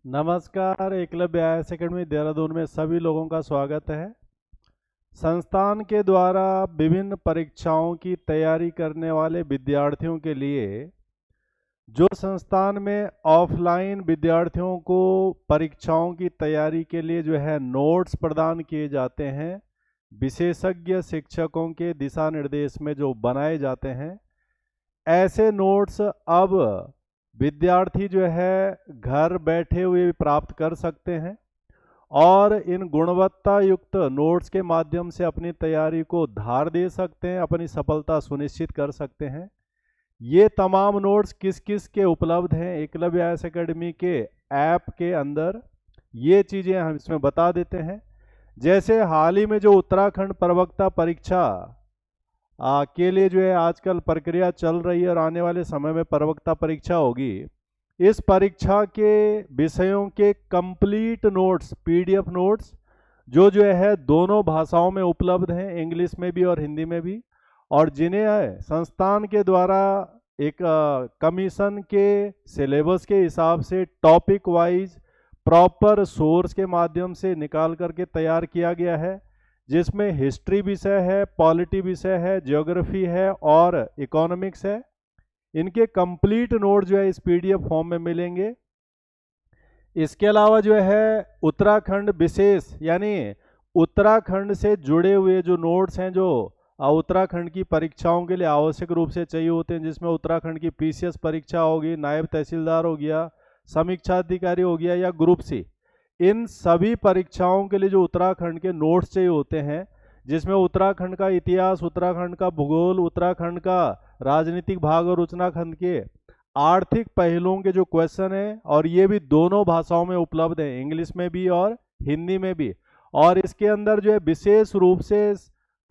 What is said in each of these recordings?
नमस्कार। Eklavya IAS academy Dehradun में सभी लोगों का स्वागत है। संस्थान के द्वारा विभिन्न परीक्षाओं की तैयारी करने वाले विद्यार्थियों के लिए जो संस्थान में ऑफलाइन विद्यार्थियों को परीक्षाओं की तैयारी के लिए जो है नोट्स प्रदान किए जाते हैं, विशेषज्ञ शिक्षकों के दिशा निर्देश में जो बनाए जाते हैं, ऐसे नोट्स अब विद्यार्थी जो है घर बैठे हुए भी प्राप्त कर सकते हैं और इन गुणवत्ता युक्त नोट्स के माध्यम से अपनी तैयारी को धार दे सकते हैं, अपनी सफलता सुनिश्चित कर सकते हैं। ये तमाम नोट्स किस किस के उपलब्ध हैं एकलव्य आईएएस एकेडमी के ऐप के अंदर, ये चीज़ें हम इसमें बता देते हैं। जैसे हाल ही में जो उत्तराखंड प्रवक्ता परीक्षा के लिए जो है आजकल प्रक्रिया चल रही है और आने वाले समय में प्रवक्ता परीक्षा होगी, इस परीक्षा के विषयों के कंप्लीट नोट्स, पीडीएफ नोट्स जो है दोनों भाषाओं में उपलब्ध हैं, इंग्लिश में भी और हिंदी में भी, और जिन्हें संस्थान के द्वारा एक कमीशन के सिलेबस के हिसाब से टॉपिक वाइज प्रॉपर सोर्स के माध्यम से निकाल करके तैयार किया गया है, जिसमें हिस्ट्री विषय है, पॉलिटी विषय है, ज्योग्राफी है और इकोनॉमिक्स है। इनके कंप्लीट नोट जो है इस पीडीएफ फॉर्म में मिलेंगे। इसके अलावा जो है उत्तराखंड विशेष यानी उत्तराखंड से जुड़े हुए जो नोट्स हैं, जो उत्तराखंड की परीक्षाओं के लिए आवश्यक रूप से चाहिए होते हैं, जिसमें उत्तराखंड की पीसीएस परीक्षा होगी, नायब तहसीलदार हो गया, समीक्षा अधिकारी हो गया या ग्रुप सी, इन सभी परीक्षाओं के लिए जो उत्तराखंड के नोट्स चाहिए होते हैं, जिसमें उत्तराखंड का इतिहास, उत्तराखंड का भूगोल, उत्तराखंड का राजनीतिक भाग और उत्तराखंड के आर्थिक पहलुओं के जो क्वेश्चन हैं, और ये भी दोनों भाषाओं में उपलब्ध है, इंग्लिश में भी और हिंदी में भी। और इसके अंदर जो है विशेष रूप से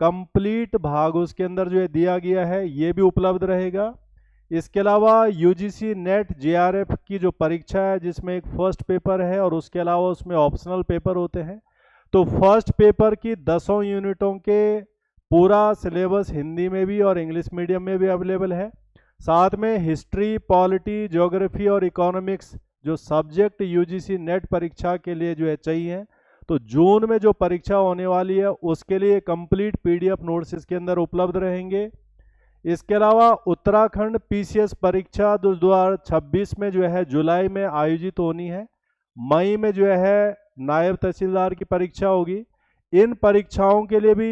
कंप्लीट भाग उसके अंदर जो है दिया गया है, ये भी उपलब्ध रहेगा। इसके अलावा यूजीसी नेट जेआरएफ की जो परीक्षा है, जिसमें एक फर्स्ट पेपर है और उसके अलावा उसमें ऑप्शनल पेपर होते हैं, तो फर्स्ट पेपर की 10 यूनिटों के पूरा सिलेबस हिंदी में भी और इंग्लिश मीडियम में भी अवेलेबल है। साथ में हिस्ट्री, पॉलिटी, ज्योग्राफी और इकोनॉमिक्स जो सब्जेक्ट यूजीसी नेट परीक्षा के लिए जो है चाहिए, तो जून में जो परीक्षा होने वाली है उसके लिए कंप्लीट पीडीएफ नोट्स इसके अंदर उपलब्ध रहेंगे। इसके अलावा उत्तराखंड पीसीएस परीक्षा 2026 में जो है जुलाई में आयोजित होनी है, मई में जो है नायब तहसीलदार की परीक्षा होगी। इन परीक्षाओं के लिए भी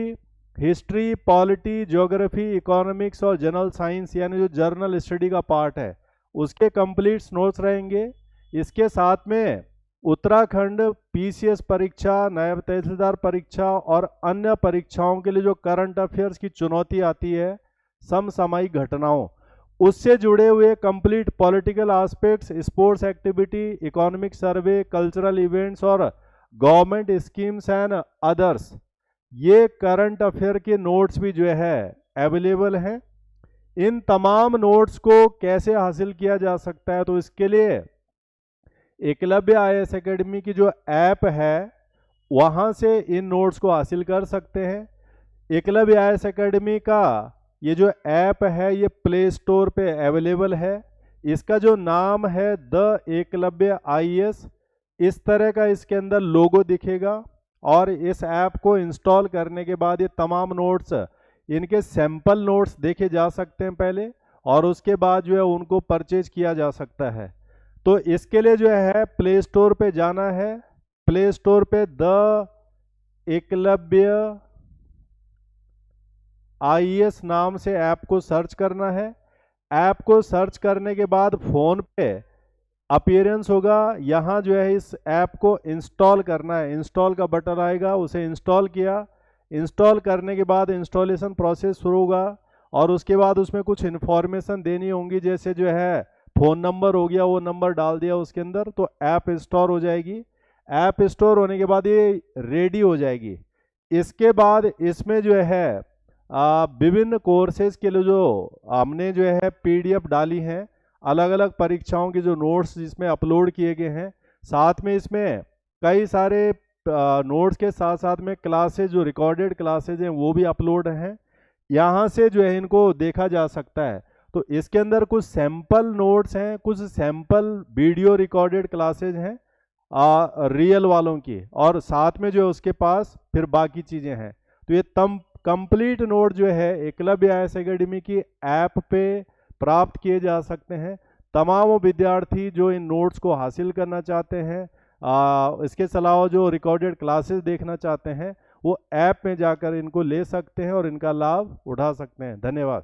हिस्ट्री, पॉलिटी, ज्योग्राफी, इकोनॉमिक्स और जनरल साइंस यानी जो जर्नल स्टडी का पार्ट है उसके कंप्लीट नोट्स रहेंगे। इसके साथ में उत्तराखंड पीसीएस परीक्षा, नायब तहसीलदार परीक्षा और अन्य परीक्षाओं के लिए जो करंट अफेयर्स की चुनौती आती है, समसामयिक घटनाओं, उससे जुड़े हुए complete political aspects, sports activity, economic survey, cultural events और गवर्नमेंट स्कीम्स एंड अदर्स, ये करंट अफेयर के नोट्स भी जो है अवेलेबल हैं। इन तमाम नोट्स को कैसे हासिल किया जा सकता है, तो इसके लिए एकलव्य आईएएस एकेडमी की जो ऐप है वहाँ से इन नोट्स को हासिल कर सकते हैं। एकलव्य आईएएस एकेडमी का ये जो ऐप है ये प्ले स्टोर पे अवेलेबल है। इसका जो नाम है द एकलव्य आईएएस, इस तरह का इसके अंदर लोगो दिखेगा और इस ऐप को इंस्टॉल करने के बाद ये तमाम नोट्स, इनके सैंपल नोट्स देखे जा सकते हैं पहले, और उसके बाद जो है उनको परचेज किया जा सकता है। तो इसके लिए जो है प्ले स्टोर पे जाना है, प्ले स्टोर पे द एकलव्य आईएएस नाम से ऐप को सर्च करना है। ऐप को सर्च करने के बाद फ़ोन पे अपीयरेंस होगा, यहाँ जो है इस ऐप को इंस्टॉल करना है, इंस्टॉल का बटन आएगा, उसे इंस्टॉल किया। इंस्टॉल करने के बाद इंस्टॉलेशन प्रोसेस शुरू होगा और उसके बाद उसमें कुछ इन्फॉर्मेशन देनी होंगी, जैसे जो है फ़ोन नंबर हो गया, वो नंबर डाल दिया उसके अंदर, तो ऐप इंस्टॉल हो जाएगी। ऐप इंस्टॉल होने के बाद ये रेडी हो जाएगी। इसके बाद इसमें जो है विभिन्न कोर्सेज के लिए जो हमने जो है पीडीएफ डाली हैं, अलग अलग परीक्षाओं के जो नोट्स जिसमें अपलोड किए गए हैं, साथ में इसमें कई सारे नोट्स के साथ साथ में क्लासेज, जो रिकॉर्डेड क्लासेज हैं वो भी अपलोड हैं। यहाँ से जो है इनको देखा जा सकता है। तो इसके अंदर कुछ सैंपल नोट्स हैं, कुछ सैंपल वीडियो रिकॉर्डेड क्लासेज हैं, रियल वालों की, और साथ में जो है उसके पास फिर बाकी चीज़ें हैं। तो ये कंप्लीट नोट जो है एकलव्य आईएएस एकेडमी की ऐप पे प्राप्त किए जा सकते हैं। तमाम वो विद्यार्थी जो इन नोट्स को हासिल करना चाहते हैं, इसके अलावा जो रिकॉर्डेड क्लासेस देखना चाहते हैं, वो ऐप में जाकर इनको ले सकते हैं और इनका लाभ उठा सकते हैं। धन्यवाद।